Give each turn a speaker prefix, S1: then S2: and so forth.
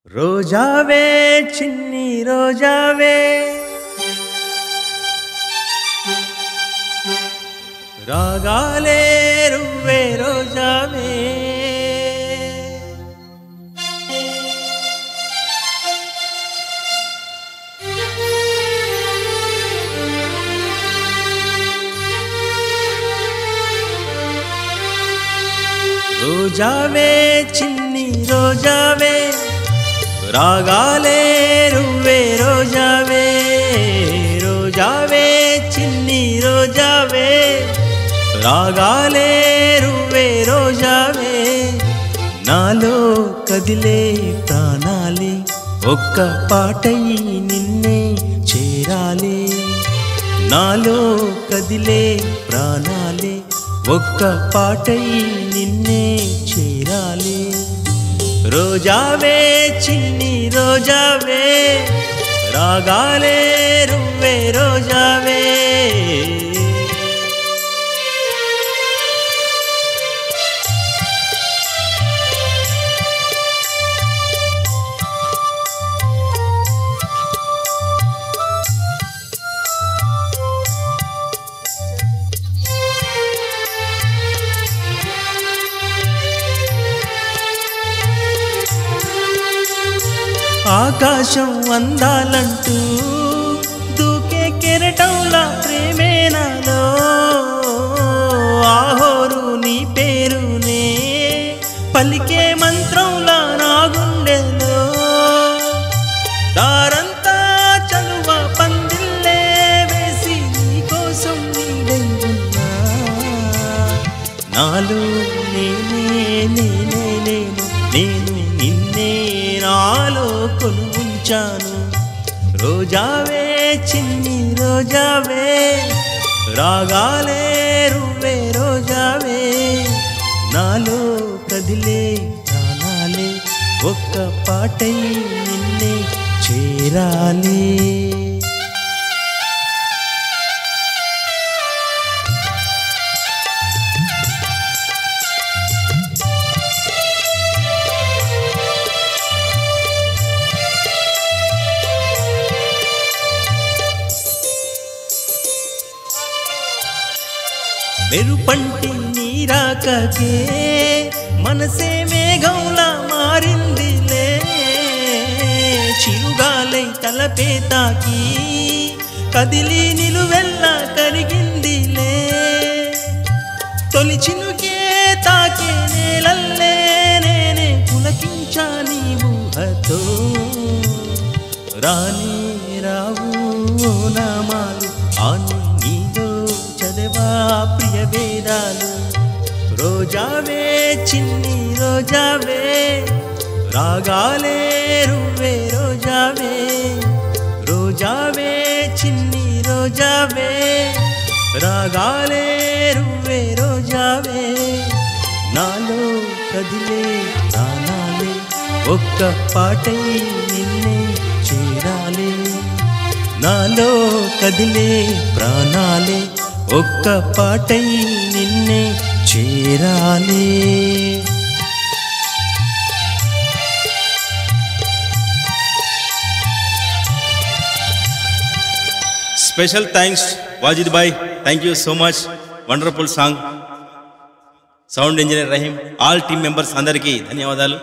S1: రోజావే చిన్ని రోజావే రాగాలే రువ్వే రోజావే రోజావే చిన్ని రోజావే రాగాలే రువ్వే రోజావే రోజావే చిన్ని రోజావే రాగాలే రువ్వే రోజావే నాలో కదిలే ప్రాణాలే ఒక్క పాటై నిన్నే చేరాలే నాలో కదిలే ప్రాణాలే ఒక్క పాటై నిన్నే చేరాలే రోజావే చిన్ని రోజావే రాగాలే రువ్వే రోజావే ఆకాశం అందాలంటూ దూకే కెరటంలా ప్రేమే నాలో ఆహోరు నీ పేరునే పలికే మంత్రంలా నా గుండెలో దారంతా చలువ పందిల్లే వేసి నీకోసం నీడై ఉన్నా నాలో నేను నిన్నే నాలో కొలువుంచాను రోజావే చిన్ని రోజావే రాగాలే రువ్వే రోజావే నాలో కదిలే ప్రాణాలే ఒక్క పాటై నిన్నే చేరాలే మెరుపంటి నీరాకకే మనసే మేఘంలా మారిందిలే చిరుగాలై తలపే తాకి కదిలి నిలువెల్లా కరిగిందిలే తొలి చినుకే తాకే నేలల్లే నేనే పులకించా నీ ఊహతో రాని రావు నామాలు ఆని నీలో చదవా ప్రియ వేదాలు రోజావే చిన్ని రోజావే రాగాలే రువ్వే రోజావే రోజావే చిన్ని రోజావే రాగాలే రువ్వే రోజావే నాలో కదిలే ప్రాణాలే ఒక్క పాటై నిన్నే చేరాలే నాలో కదిలే ప్రాణాలే ఒక్క పాటై నిన్నే చేరాలే
S2: Special thanks Wajid bhai, thank you so much, wonderful song. Sound engineer Rahim, all team members andariki ధన్యవాదాలు.